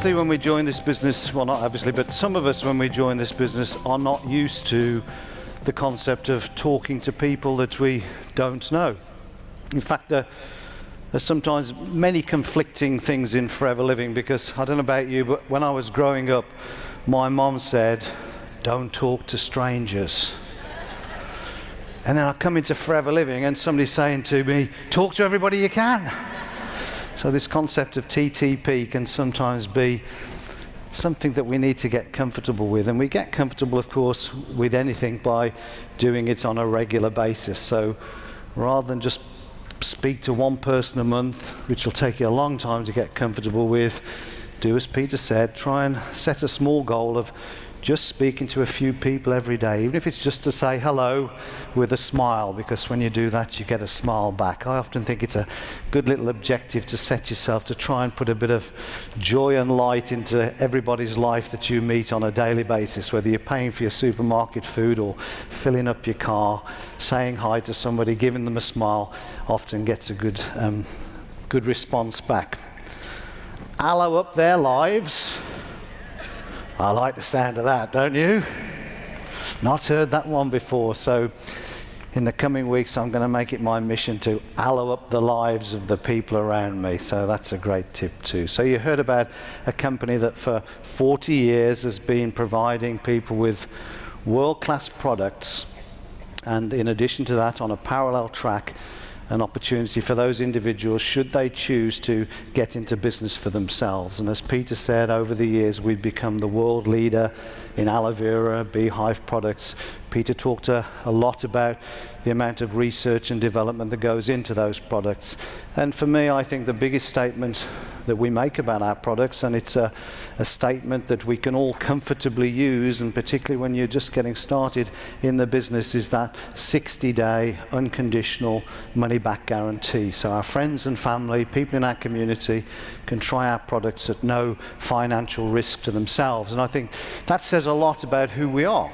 obviously when we join this business, well not obviously, but some of us when we join this business are not used to the concept of talking to people that we don't know. In fact, there's sometimes many conflicting things in Forever Living, because I don't know about you, but when I was growing up, my mom said, don't talk to strangers. And then I come into Forever Living and somebody's saying to me, talk to everybody you can. So this concept of TTP can sometimes be something that we need to get comfortable with. And we get comfortable, of course, with anything by doing it on a regular basis. So rather than just speak to one person a month, which will take you a long time to get comfortable with, do as Peter said, try and set a small goal of just speaking to a few people every day, even if it's just to say hello with a smile, because when you do that you get a smile back. I often think it's a good little objective to set yourself, to try and put a bit of joy and light into everybody's life that you meet on a daily basis, whether you're paying for your supermarket food or filling up your car. Saying hi to somebody, giving them a smile often gets a good response back. Allo up their lives. I like the sound of that, don't you? Not heard that one before, so in the coming weeks I'm going to make it my mission to allo up the lives of the people around me, so that's a great tip too. So you heard about a company that for 40 years has been providing people with world-class products, and in addition to that, on a parallel track, an opportunity for those individuals, should they choose to get into business for themselves. And as Peter said, over the years we've become the world leader in aloe vera, beehive products. Peter talked a lot about the amount of research and development that goes into those products. And for me, I think the biggest statement that we make about our products, and it's a statement that we can all comfortably use, and particularly when you're just getting started in the business, is that 60-day unconditional money-back guarantee. So our friends and family, people in our community, can try our products at no financial risk to themselves. And I think that says a lot about who we are.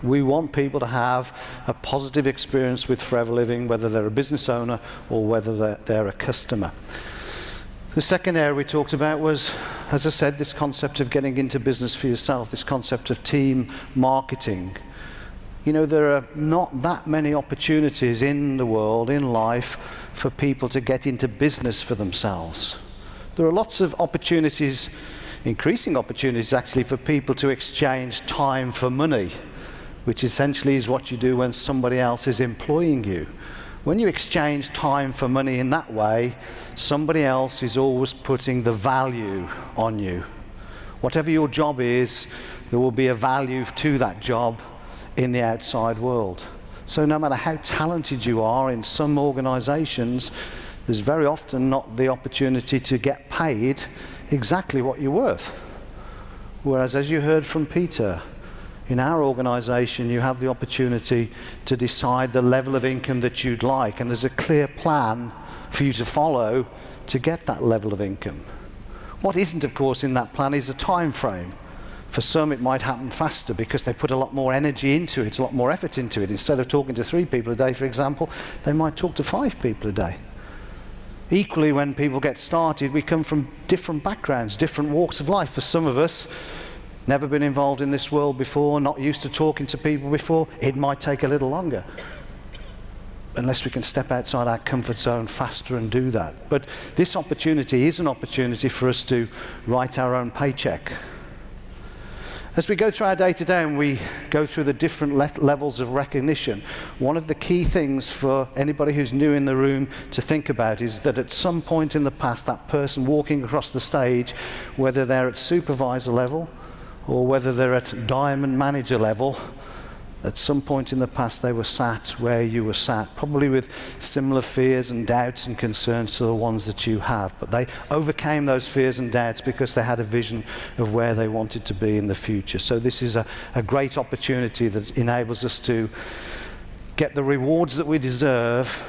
We want people to have a positive experience with Forever Living, whether they're a business owner or whether they're a customer. The second area we talked about was, as I said, this concept of getting into business for yourself, this concept of team marketing. You know, there are not that many opportunities in the world, in life, for people to get into business for themselves. There are lots of opportunities, increasing opportunities actually, for people to exchange time for money, which essentially is what you do when somebody else is employing you. When you exchange time for money in that way, somebody else is always putting the value on you. Whatever your job is, there will be a value to that job in the outside world. So no matter how talented you are, in some organizations, there's very often not the opportunity to get paid exactly what you're worth. Whereas, as you heard from Peter, in our organization, you have the opportunity to decide the level of income that you'd like, and there's a clear plan for you to follow to get that level of income. What isn't, of course, in that plan is a time frame. For some, it might happen faster because they put a lot more energy into it, a lot more effort into it. Instead of talking to 3 people a day, for example, they might talk to 5 people a day. Equally, when people get started, we come from different backgrounds, different walks of life. For some of us, never been involved in this world before, not used to talking to people before, it might take a little longer, unless we can step outside our comfort zone faster and do that. But this opportunity is an opportunity for us to write our own paycheck. As we go through our day-to-day and we go through the different levels of recognition, one of the key things for anybody who's new in the room to think about is that at some point in the past, that person walking across the stage, whether they're at supervisor level or whether they're at diamond manager level, at some point in the past they were sat where you were sat, probably with similar fears and doubts and concerns to the ones that you have. But they overcame those fears and doubts because they had a vision of where they wanted to be in the future. So this is a great opportunity that enables us to get the rewards that we deserve,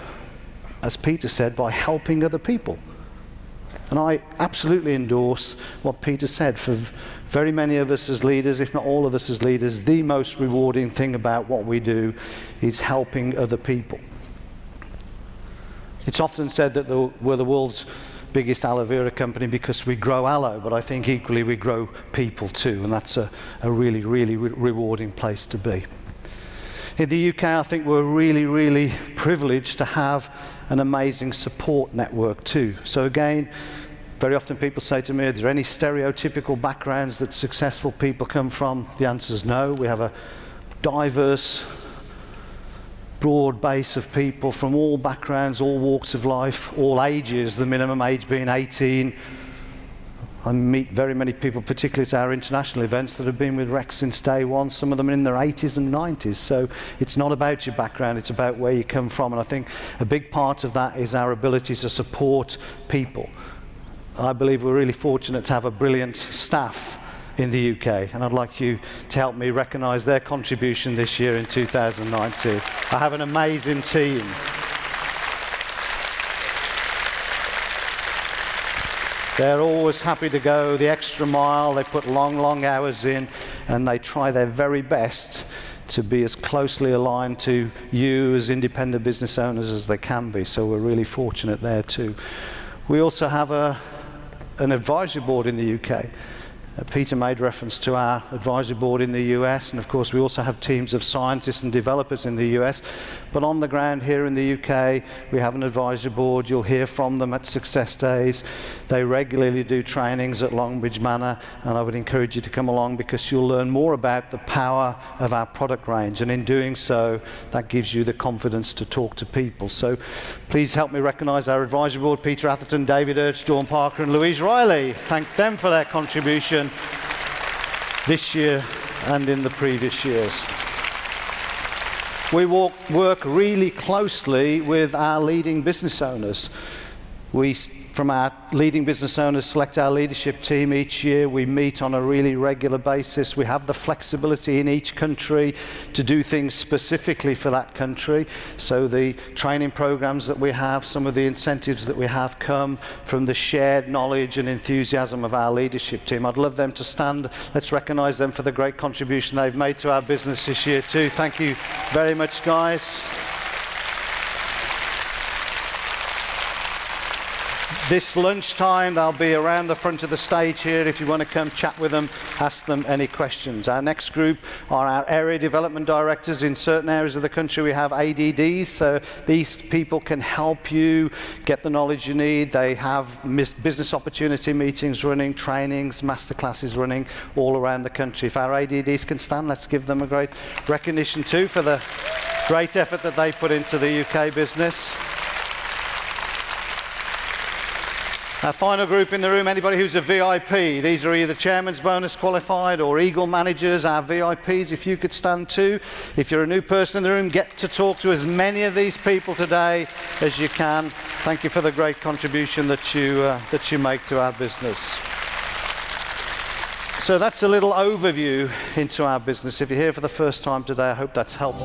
as Peter said, by helping other people. And I absolutely endorse what Peter said. For very many of us as leaders, if not all of us as leaders, the most rewarding thing about what we do is helping other people. It's often said that we're the world's biggest aloe vera company because we grow aloe, but I think equally we grow people too, and that's a really, really rewarding place to be. In the UK, I think we're really, really privileged to have an amazing support network too. So again, very often people say to me, are there any stereotypical backgrounds that successful people come from? The answer is no. We have a diverse, broad base of people from all backgrounds, all walks of life, all ages, the minimum age being 18. I meet very many people, particularly at our international events, that have been with Rex since day one. Some of them are in their 80s and 90s. So it's not about your background, it's about where you come from. And I think a big part of that is our ability to support people. I believe we're really fortunate to have a brilliant staff in the UK, and I'd like you to help me recognise their contribution this year in 2019. I have an amazing team. They're always happy to go the extra mile. They put long, long hours in, and they try their very best to be as closely aligned to you as independent business owners as they can be. So we're really fortunate there too. We also have an advisory board in the UK. Peter made reference to our advisory board in the US, and of course we also have teams of scientists and developers in the US. But on the ground here in the UK, we have an advisory board. You'll hear from them at Success Days. They regularly do trainings at Longbridge Manor, and I would encourage you to come along because you'll learn more about the power of our product range, and in doing so, that gives you the confidence to talk to people. So please help me recognise our advisory board: Peter Atherton, David Urch, Dawn Parker and Louise Riley. Thank them for their contribution this year and in the previous years. We work really closely with our leading business owners. We, from our leading business owners, select our leadership team each year. We meet on a really regular basis. We have the flexibility in each country to do things specifically for that country. So the training programs that we have, some of the incentives that we have come from the shared knowledge and enthusiasm of our leadership team. I'd love them to stand. Let's recognise them for the great contribution they've made to our business this year too. Thank you very much, guys. This lunchtime, they'll be around the front of the stage here if you want to come chat with them, ask them any questions. Our next group are our area development directors. In certain areas of the country, we have ADDs, so these people can help you get the knowledge you need. They have business opportunity meetings running, trainings, masterclasses running all around the country. If our ADDs can stand, let's give them a great recognition too for the great effort that they put into the UK business. Our final group in the room, anybody who's a VIP. These are either Chairman's Bonus qualified or Eagle managers, our VIPs, if you could stand too. If you're a new person in the room, get to talk to as many of these people today as you can. Thank you for the great contribution that you make to our business. So that's a little overview into our business. If you're here for the first time today, I hope that's helped.